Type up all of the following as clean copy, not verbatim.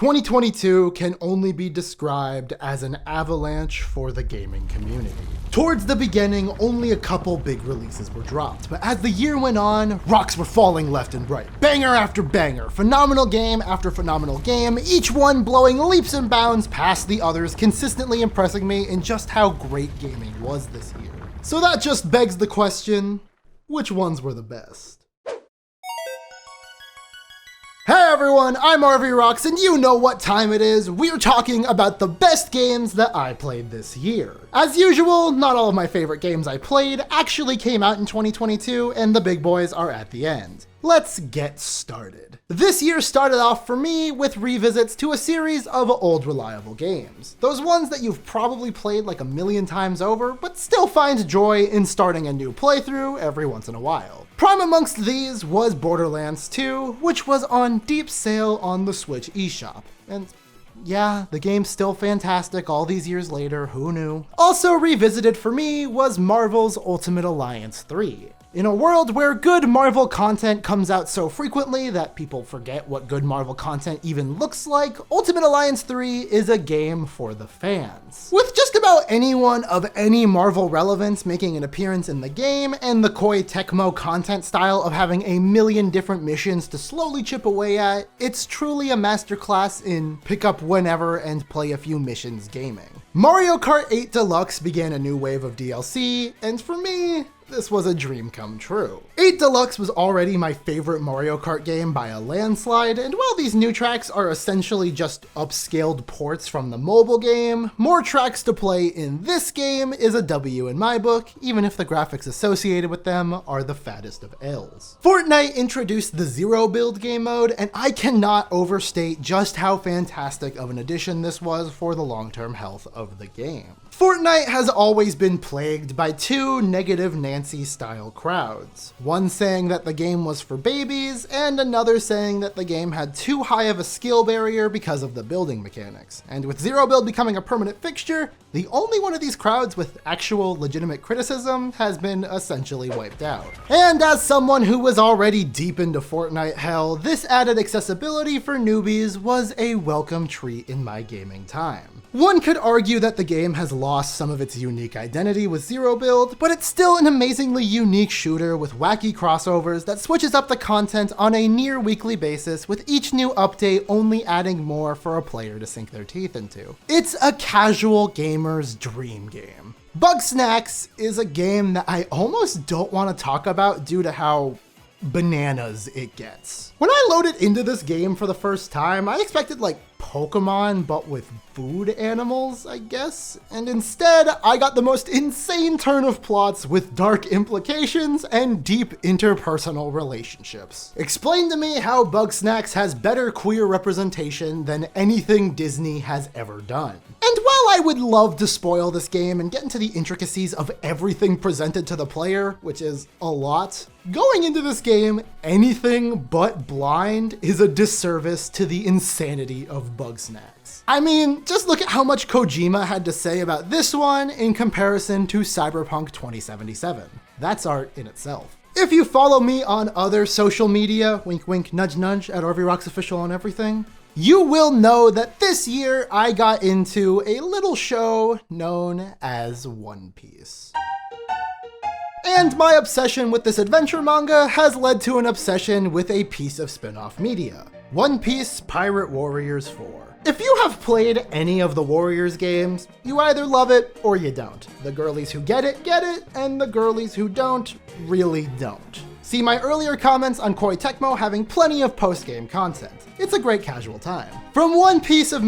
2022 can only be described as an avalanche for the gaming community. Towards the beginning, only a couple big releases were dropped, but as the year went on, rocks were falling left and right. Banger after banger, phenomenal game after phenomenal game, each one blowing leaps and bounds past the others, consistently impressing me in just how great gaming was this year. So that just begs the question, which ones were the best? Hey everyone, I'm RVRocks, and you know what time it is. We're talking about the best games that I played this year. As usual, not all of my favorite games I played actually came out in 2022, and the big boys are at the end. Let's get started. This year started off for me with revisits to a series of old reliable games. Those ones that you've probably played like a million times over, but still find joy in starting a new playthrough every once in a while. Prime amongst these was Borderlands 2, which was on deep sale on the Switch eShop. And yeah, the game's still fantastic all these years later, who knew? Also revisited for me was Marvel's Ultimate Alliance 3. In a world where good Marvel content comes out so frequently that people forget what good Marvel content even looks like, Ultimate Alliance 3 is a game for the fans. With just about anyone of any Marvel relevance making an appearance in the game, and the Koei Tecmo content style of having a million different missions to slowly chip away at, it's truly a masterclass in pick up whenever and play a few missions gaming. Mario Kart 8 Deluxe began a new wave of DLC, and for me, this was a dream come true. 8 Deluxe was already my favorite Mario Kart game by a landslide, and while these new tracks are essentially just upscaled ports from the mobile game, more tracks to play in this game is a W in my book, even if the graphics associated with them are the fattest of L's. Fortnite introduced the Zero Build game mode, and I cannot overstate just how fantastic of an addition this was for the long-term health of the game. Fortnite has always been plagued by two negative Nancy-style crowds. One saying that the game was for babies, and another saying that the game had too high of a skill barrier because of the building mechanics. And with Zero Build becoming a permanent fixture, the only one of these crowds with actual legitimate criticism has been essentially wiped out. And as someone who was already deep into Fortnite hell, this added accessibility for newbies was a welcome treat in my gaming time. One could argue that the game has lost some of its unique identity with Zero Build, but it's still an amazingly unique shooter with wacky crossovers that switches up the content on a near weekly basis, with each new update only adding more for a player to sink their teeth into. It's a casual gamer's dream game. Bugsnax is a game that I almost don't want to talk about due to how bananas it gets. When I loaded into this game for the first time, I expected like Pokemon, but with food animals, I guess. And instead, I got the most insane turn of plots with dark implications and deep interpersonal relationships. Explain to me how Bugsnax has better queer representation than anything Disney has ever done. And while I would love to spoil this game and get into the intricacies of everything presented to the player, which is a lot, going into this game anything but blind is a disservice to the insanity of Bugsnax. I mean, just look at how much Kojima had to say about this one in comparison to Cyberpunk 2077. That's art in itself. If you follow me on other social media, wink wink nudge nudge at RVRocks official on everything, you will know that this year I got into a little show known as One Piece. And my obsession with this adventure manga has led to an obsession with a piece of spin-off media, One Piece Pirate Warriors 4. If you have played any of the Warriors games, you either love it or you don't. The girlies who get it, and the girlies who don't, really don't. See my earlier comments on Koei Tecmo having plenty of post-game content. It's a great casual time. From one piece of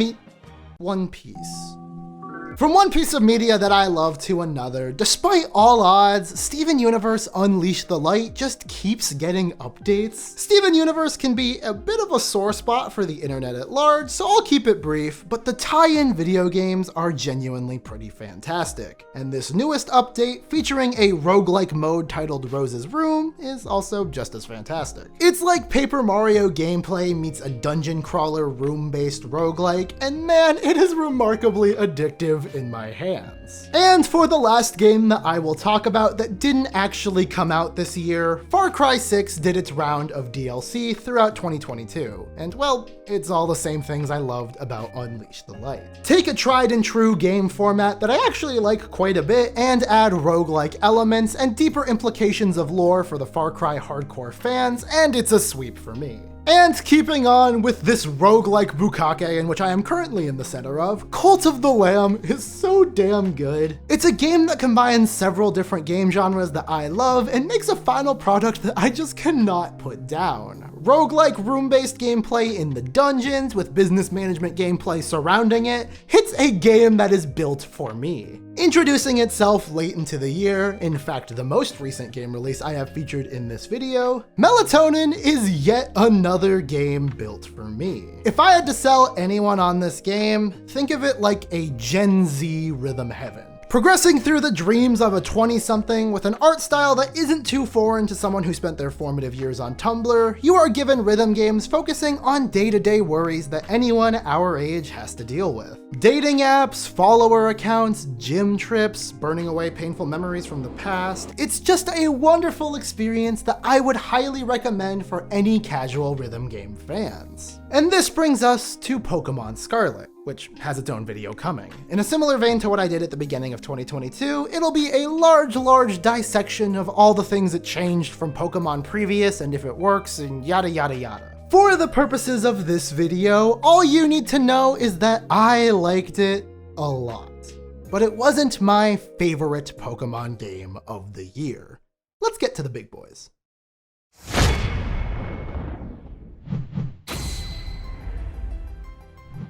media that I love to another, despite all odds, Steven Universe Unleash the Light just keeps getting updates. Steven Universe can be a bit of a sore spot for the internet at large, so I'll keep it brief, but the tie-in video games are genuinely pretty fantastic. And this newest update, featuring a roguelike mode titled Rose's Room, is also just as fantastic. It's like Paper Mario gameplay meets a dungeon crawler room-based roguelike, and man, it is remarkably addictive have in my hands. And for the last game that I will talk about that didn't actually come out this year, Far Cry 6 did its round of DLC throughout 2022. And well, it's all the same things I loved about Unleash the Light. Take a tried and true game format that I actually like quite a bit and add roguelike elements and deeper implications of lore for the Far Cry hardcore fans, and it's a sweep for me. And keeping on with this roguelike bukkake in which I am currently in the center of, Cult of the Lamb is so damn good. It's a game that combines several different game genres that I love and makes a final product that I just cannot put down. Roguelike room-based gameplay in the dungeons with business management gameplay surrounding it, it's a game that is built for me. Introducing itself late into the year, in fact the most recent game release I have featured in this video, Melatonin is yet another game built for me. If I had to sell anyone on this game, think of it like a Gen Z rhythm heaven. Progressing through the dreams of a 20-something with an art style that isn't too foreign to someone who spent their formative years on Tumblr, you are given rhythm games focusing on day-to-day worries that anyone our age has to deal with. Dating apps, follower accounts, gym trips, burning away painful memories from the past. It's just a wonderful experience that I would highly recommend for any casual rhythm game fans. And this brings us to Pokemon Scarlet, which has its own video coming. In a similar vein to what I did at the beginning of 2022, it'll be a large dissection of all the things that changed from Pokemon previous and if it works and yada yada yada. For the purposes of this video, all you need to know is that I liked it a lot, but it wasn't my favorite Pokemon game of the year. Let's get to the big boys.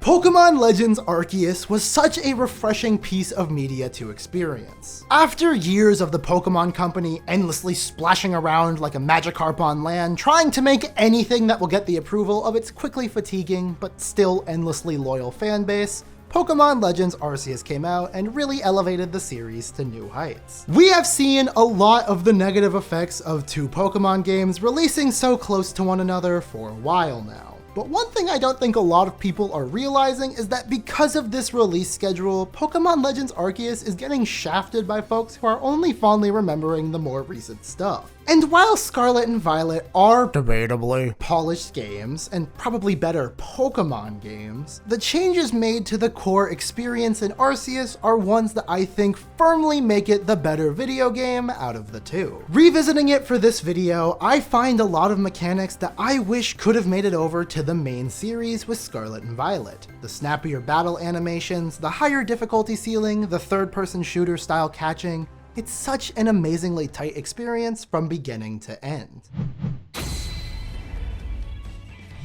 Pokemon Legends Arceus was such a refreshing piece of media to experience. After years of the Pokemon Company endlessly splashing around like a Magikarp on land, trying to make anything that will get the approval of its quickly fatiguing but still endlessly loyal fanbase, Pokemon Legends Arceus came out and really elevated the series to new heights. We have seen a lot of the negative effects of two Pokemon games releasing so close to one another for a while now. But one thing I don't think a lot of people are realizing is that because of this release schedule, Pokemon Legends Arceus is getting shafted by folks who are only fondly remembering the more recent stuff. And while Scarlet and Violet are debatably polished games, and probably better Pokemon games, the changes made to the core experience in Arceus are ones that I think firmly make it the better video game out of the two. Revisiting it for this video, I find a lot of mechanics that I wish could have made it over to the main series with Scarlet and Violet. The snappier battle animations, the higher difficulty ceiling, the third-person shooter style catching. It's such an amazingly tight experience from beginning to end.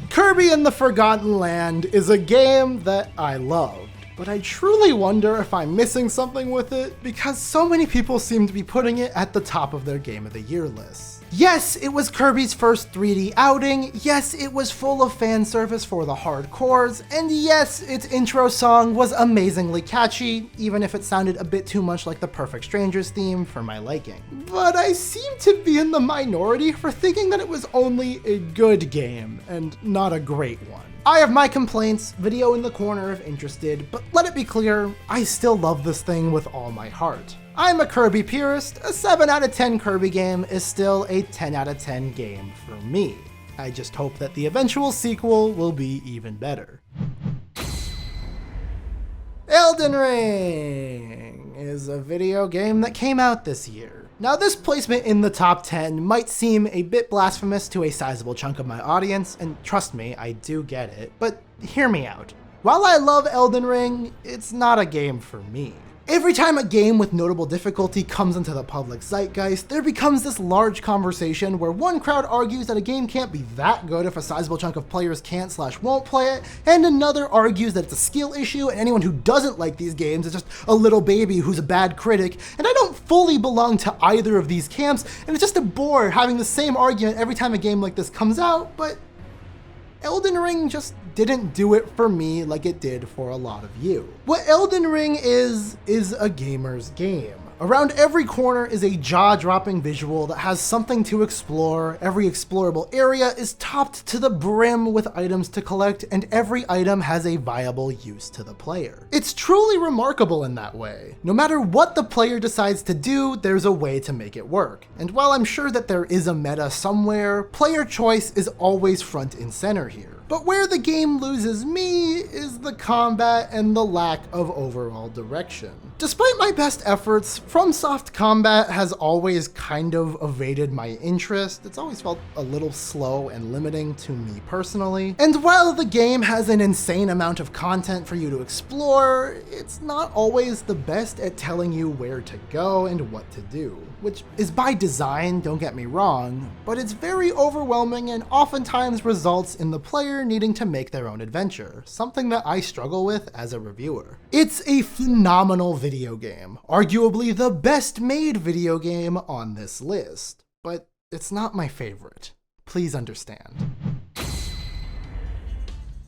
Kirby and the Forgotten Land is a game that I loved, but I truly wonder if I'm missing something with it because so many people seem to be putting it at the top of their Game of the Year lists. Yes, it was Kirby's first 3D outing, yes, it was full of fan service for the hardcores, and yes, its intro song was amazingly catchy, even if it sounded a bit too much like the Perfect Strangers theme for my liking. But I seem to be in the minority for thinking that it was only a good game, and not a great one. I have my complaints, video in the corner if interested, but let it be clear, I still love this thing with all my heart. I'm a Kirby purist, a 7 out of 10 Kirby game is still a 10 out of 10 game for me. I just hope that the eventual sequel will be even better. Elden Ring is a video game that came out this year. Now this placement in the top 10 might seem a bit blasphemous to a sizable chunk of my audience, and trust me, I do get it, but hear me out. While I love Elden Ring, it's not a game for me. Every time a game with notable difficulty comes into the public zeitgeist, there becomes this large conversation where one crowd argues that a game can't be that good if a sizable chunk of players can't/won't play it, and another argues that it's a skill issue and anyone who doesn't like these games is just a little baby who's a bad critic, and I don't fully belong to either of these camps, and it's just a bore having the same argument every time a game like this comes out, but Elden Ring just didn't do it for me like it did for a lot of you. What Elden Ring is a gamer's game. Around every corner is a jaw-dropping visual that has something to explore, every explorable area is topped to the brim with items to collect, and every item has a viable use to the player. It's truly remarkable in that way. No matter what the player decides to do, there's a way to make it work. And while I'm sure that there is a meta somewhere, player choice is always front and center here. But where the game loses me is the combat and the lack of overall direction. Despite my best efforts, FromSoft combat has always kind of evaded my interest. It's always felt a little slow and limiting to me personally. And while the game has an insane amount of content for you to explore, it's not always the best at telling you where to go and what to do. Which is by design, don't get me wrong, but it's very overwhelming and oftentimes results in the player needing to make their own adventure, something that I struggle with as a reviewer. It's a phenomenal video game, arguably the best made video game on this list, but it's not my favorite. Please understand.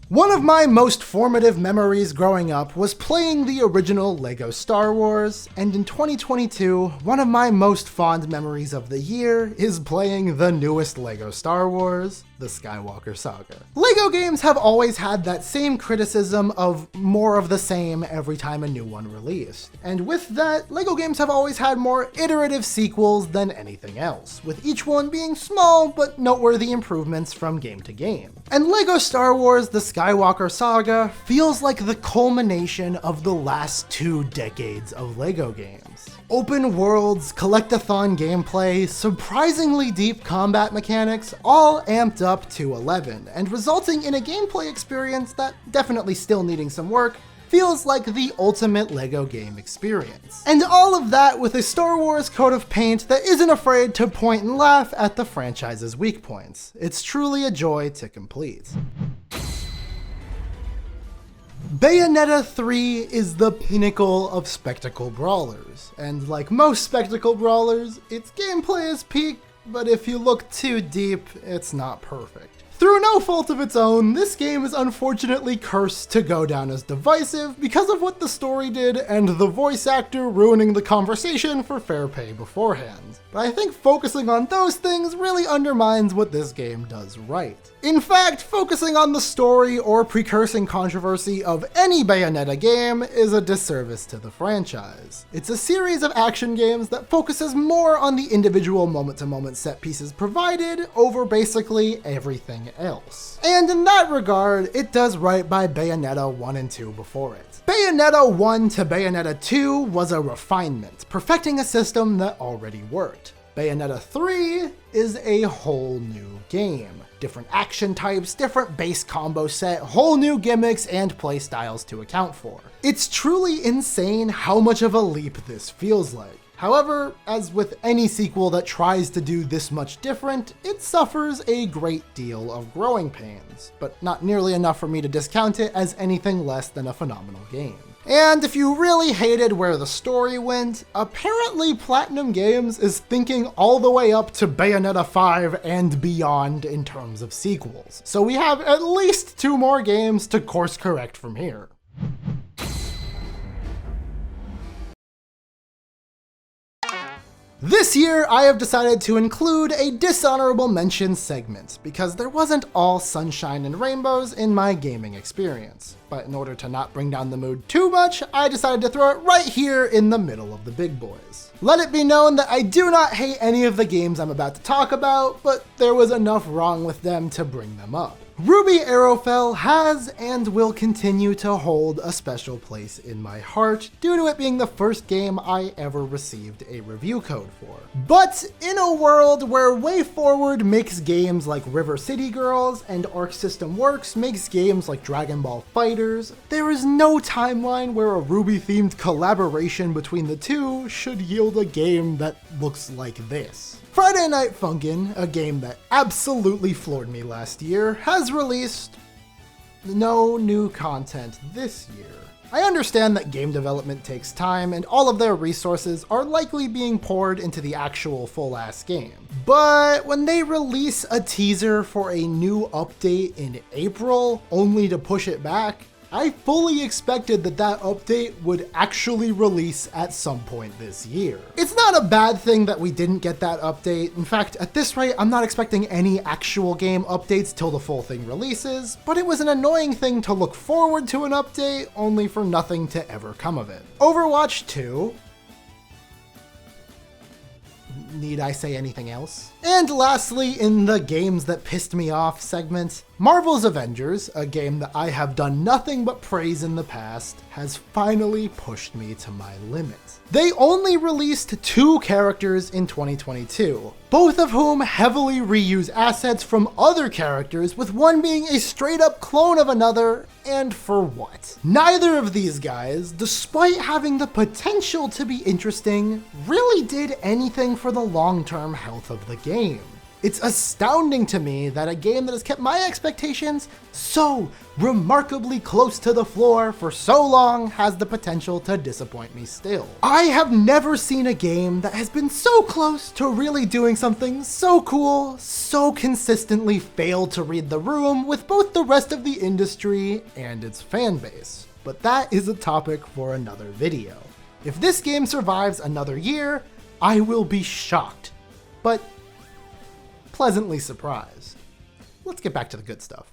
One of my most formative memories growing up was playing the original LEGO Star Wars, and in 2022, one of my most fond memories of the year is playing the newest LEGO Star Wars, the Skywalker Saga. LEGO games have always had that same criticism of more of the same every time a new one released. And with that, LEGO games have always had more iterative sequels than anything else, with each one being small but noteworthy improvements from game to game. And LEGO Star Wars The Skywalker Saga feels like the culmination of the last 2 decades of LEGO games. Open worlds, collectathon gameplay, surprisingly deep combat mechanics, all amped up to 11, and resulting in a gameplay experience that, definitely still needing some work, feels like the ultimate LEGO game experience. And all of that with a Star Wars coat of paint that isn't afraid to point and laugh at the franchise's weak points. It's truly a joy to complete. Bayonetta 3 is the pinnacle of spectacle brawlers, and like most spectacle brawlers, its gameplay is peak, but if you look too deep, it's not perfect. Through no fault of its own, this game is unfortunately cursed to go down as divisive because of what the story did and the voice actor ruining the conversation for fair pay beforehand. But I think focusing on those things really undermines what this game does right. In fact, focusing on the story or precursing controversy of any Bayonetta game is a disservice to the franchise. It's a series of action games that focuses more on the individual moment-to-moment set pieces provided over basically everything else. And in that regard, it does right by Bayonetta 1 and 2 before it. Bayonetta 1 to Bayonetta 2 was a refinement, perfecting a system that already worked. Bayonetta 3 is a whole new game. Different action types, different base combo set, whole new gimmicks and playstyles to account for. It's truly insane how much of a leap this feels like. However, as with any sequel that tries to do this much different, it suffers a great deal of growing pains, but not nearly enough for me to discount it as anything less than a phenomenal game. And if you really hated where the story went, apparently Platinum Games is thinking all the way up to Bayonetta 5 and beyond in terms of sequels. So we have at least 2 more games to course correct from here. This year, I have decided to include a Dishonourable Mentions segment, because there wasn't all sunshine and rainbows in my gaming experience. But in order to not bring down the mood too much, I decided to throw it right here in the middle of the big boys. Let it be known that I do not hate any of the games I'm about to talk about, but there was enough wrong with them to bring them up. Ruby Arrowfell has and will continue to hold a special place in my heart due to it being the first game I ever received a review code for. But in a world where WayForward makes games like River City Girls and Arc System Works makes games like Dragon Ball FighterZ, there is no timeline where a Ruby-themed collaboration between the two should yield a game that looks like this. Friday Night Funkin', a game that absolutely floored me last year, has released no new content this year. I understand that game development takes time and all of their resources are likely being poured into the actual full-ass game. But when they release a teaser for a new update in April, only to push it back, I fully expected that that update would actually release at some point this year. It's not a bad thing that we didn't get that update. In fact, at this rate, I'm not expecting any actual game updates till the full thing releases, but it was an annoying thing to look forward to an update only for nothing to ever come of it. Overwatch 2. Need I say anything else? And lastly, in the games that pissed me off segment, Marvel's Avengers, a game that I have done nothing but praise in the past, has finally pushed me to my limit. They only released 2 characters in 2022, both of whom heavily reuse assets from other characters, with one being a straight up clone of another, and for what? Neither of these guys, despite having the potential to be interesting, really did anything for the long-term health of the game. It's astounding to me that a game that has kept my expectations so remarkably close to the floor for so long has the potential to disappoint me still. I have never seen a game that has been so close to really doing something so cool, so consistently failed to read the room with both the rest of the industry and its fan base. But that is a topic for another video. If this game survives another year, I will be shocked, but pleasantly surprised. Let's get back to the good stuff.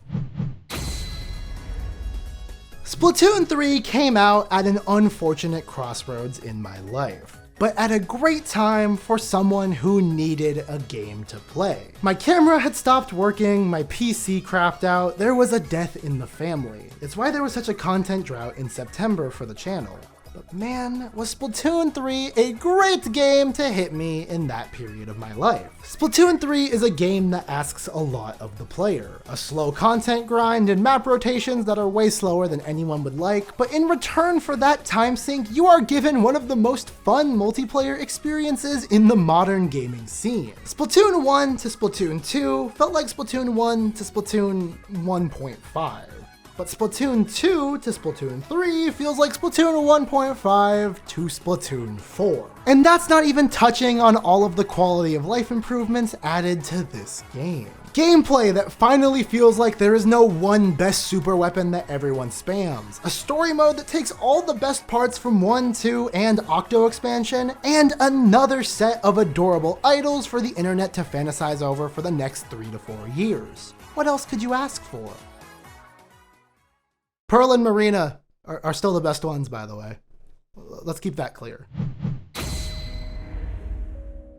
Splatoon 3 came out at an unfortunate crossroads in my life, but at a great time for someone who needed a game to play. My camera had stopped working, my PC crapped out, there was a death in the family. It's why there was such a content drought in September for the channel. But man, was Splatoon 3 a great game to hit me in that period of my life. Splatoon 3 is a game that asks a lot of the player. A slow content grind and map rotations that are way slower than anyone would like, but in return for that time sink, you are given one of the most fun multiplayer experiences in the modern gaming scene. Splatoon 1 to Splatoon 2 felt like Splatoon 1 to Splatoon 1.5. But Splatoon 2 to Splatoon 3 feels like Splatoon 1.5 to Splatoon 4. And that's not even touching on all of the quality of life improvements added to this game. Gameplay that finally feels like there is no one best super weapon that everyone spams. A story mode that takes all the best parts from 1, 2, and Octo expansion, and another set of adorable idols for the internet to fantasize over for the next 3 to 4 years. What else could you ask for? Pearl and Marina are still the best ones, by the way. Let's keep that clear.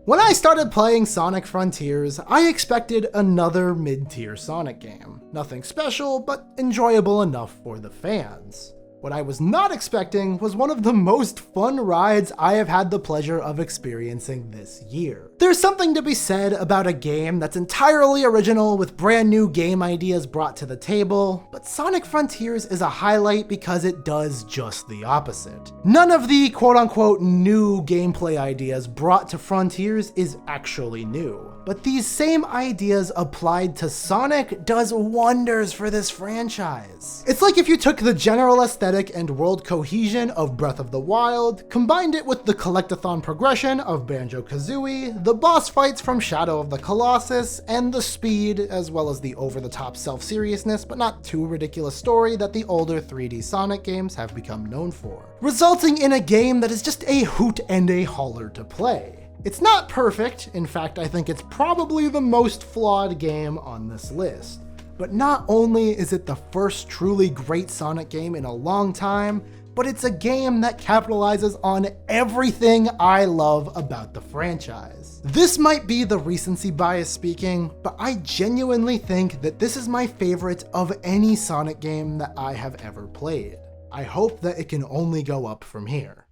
When I started playing Sonic Frontiers, I expected another mid-tier Sonic game. Nothing special, but enjoyable enough for the fans. What I was not expecting was one of the most fun rides I have had the pleasure of experiencing this year. There's something to be said about a game that's entirely original with brand new game ideas brought to the table, but Sonic Frontiers is a highlight because it does just the opposite. None of the quote-unquote new gameplay ideas brought to Frontiers is actually new, but these same ideas applied to Sonic does wonders for this franchise. It's like if you took the general aesthetic and world cohesion of Breath of the Wild, combined it with the collectathon progression of Banjo-Kazooie, the boss fights from Shadow of the Colossus, and the speed, as well as the over-the-top self-seriousness but not too ridiculous story that the older 3D Sonic games have become known for, resulting in a game that is just a hoot and a holler to play. It's not perfect, in fact I think it's probably the most flawed game on this list. But not only is it the first truly great Sonic game in a long time, but it's a game that capitalizes on everything I love about the franchise. This might be the recency bias speaking, but I genuinely think that this is my favorite of any Sonic game that I have ever played. I hope that it can only go up from here.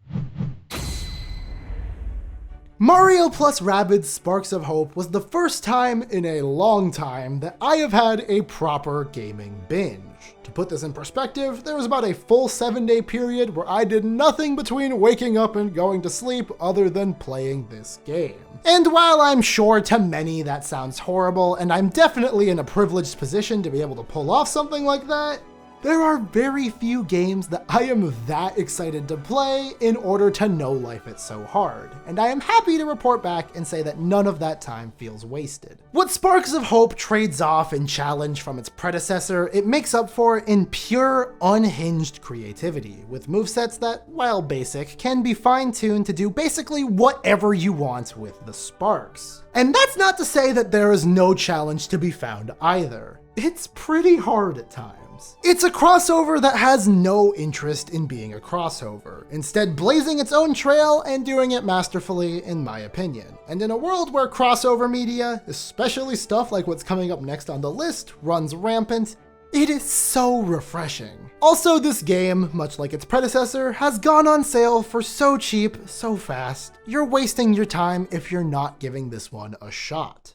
Mario plus Rabbids Sparks of Hope was the first time in a long time that I have had a proper gaming binge. To put this in perspective, there was about a full 7-day period where I did nothing between waking up and going to sleep other than playing this game. And while I'm sure to many that sounds horrible, and I'm definitely in a privileged position to be able to pull off something like that, There are very few games that I am that excited to play in order to know life it's so hard, and I am happy to report back and say that none of that time feels wasted. What Sparks of Hope trades off in challenge from its predecessor, it makes up for in pure, unhinged creativity, with movesets that, while basic, can be fine-tuned to do basically whatever you want with the Sparks. And that's not to say that there is no challenge to be found either. It's pretty hard at times. It's a crossover that has no interest in being a crossover, instead blazing its own trail and doing it masterfully in my opinion. And in a world where crossover media, especially stuff like what's coming up next on the list, runs rampant, it is so refreshing. Also, this game, much like its predecessor, has gone on sale for so cheap, so fast. You're wasting your time if you're not giving this one a shot.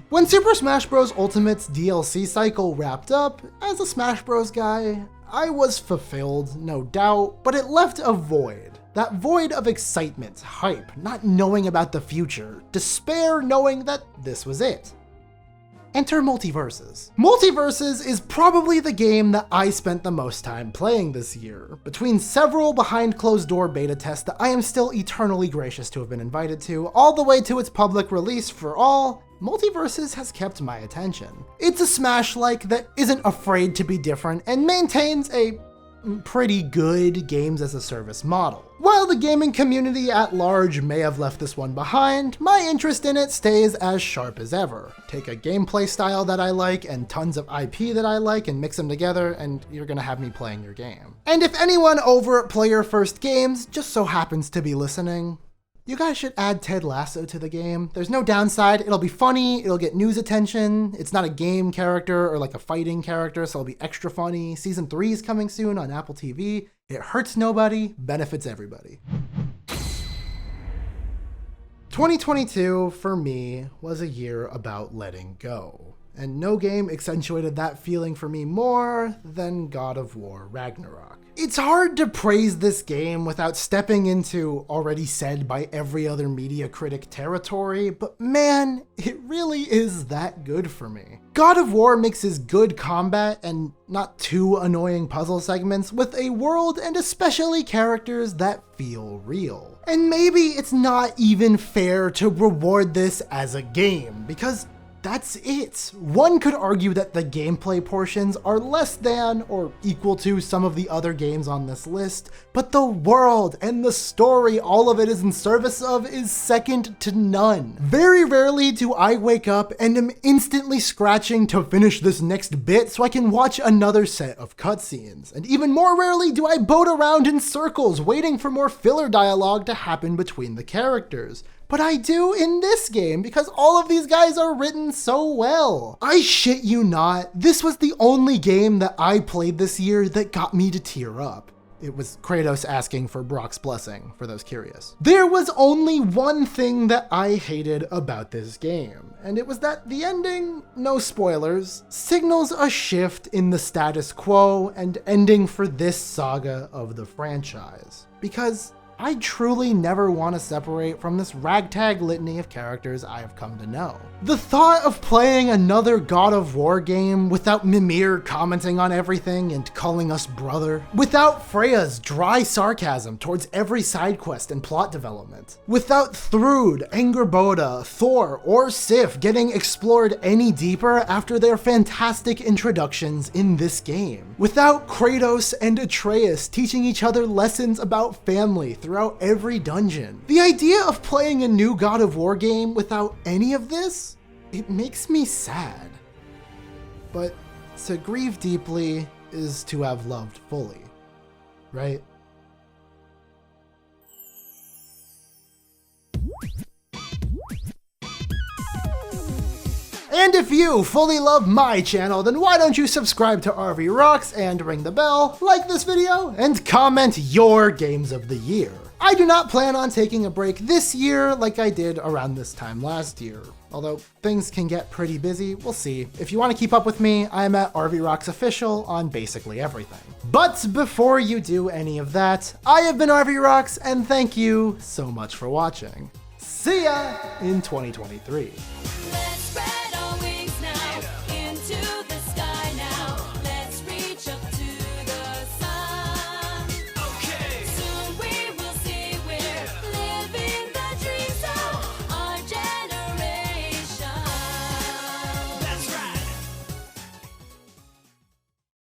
When Super Smash Bros. Ultimate's DLC cycle wrapped up, as a Smash Bros. Guy, I was fulfilled, no doubt, but it left a void. That void of excitement, hype, not knowing about the future, despair knowing that this was it. Enter Multiverses. Multiverses is probably the game that I spent the most time playing this year, between several behind closed door beta tests that I am still eternally gracious to have been invited to, all the way to its public release for all. Multiverses has kept my attention. It's a Smash-like that isn't afraid to be different and maintains a pretty good games as a service model. While the gaming community at large may have left this one behind, my interest in it stays as sharp as ever. Take a gameplay style that I like and tons of IP that I like and mix them together and you're gonna have me playing your game. And if anyone over at Player First Games just so happens to be listening, you guys should add Ted Lasso to the game. There's no downside. It'll be funny. It'll get news attention. It's not a game character or like a fighting character, so it'll be extra funny. Season 3 is coming soon on Apple TV. It hurts nobody, benefits everybody. 2022, for me, was a year about letting go. And no game accentuated that feeling for me more than God of War Ragnarok. It's hard to praise this game without stepping into already said by every other media critic territory, but man, it really is that good for me. God of War mixes good combat and not too annoying puzzle segments with a world and especially characters that feel real. And maybe it's not even fair to reward this as a game, because that's it. One could argue that the gameplay portions are less than or equal to some of the other games on this list, but the world and the story all of it is in service of is second to none. Very rarely do I wake up and am instantly scratching to finish this next bit so I can watch another set of cutscenes. And even more rarely do I boat around in circles waiting for more filler dialogue to happen between the characters. But I do in this game because all of these guys are written so well. I shit you not, this was the only game that I played this year that got me to tear up. It was Kratos asking for Brock's blessing, for those curious. There was only one thing that I hated about this game, and it was that the ending, no spoilers, signals a shift in the status quo and ending for this saga of the franchise. Because I truly never want to separate from this ragtag litany of characters I have come to know. The thought of playing another God of War game without Mimir commenting on everything and calling us brother, without Freya's dry sarcasm towards every side quest and plot development, without Thrud, Angerboda, Thor, or Sif getting explored any deeper after their fantastic introductions in this game, without Kratos and Atreus teaching each other lessons about family throughout every dungeon. The idea of playing a new God of War game without any of this, it makes me sad. But to grieve deeply is to have loved fully, right? And if you fully love my channel, then why don't you subscribe to RVRocks and ring the bell, like this video, and comment your games of the year. I do not plan on taking a break this year like I did around this time last year. Although things can get pretty busy, we'll see. If you want to keep up with me, I'm at RVRocks Official on basically everything. But before you do any of that, I have been RVRocks, and thank you so much for watching. See ya in 2023.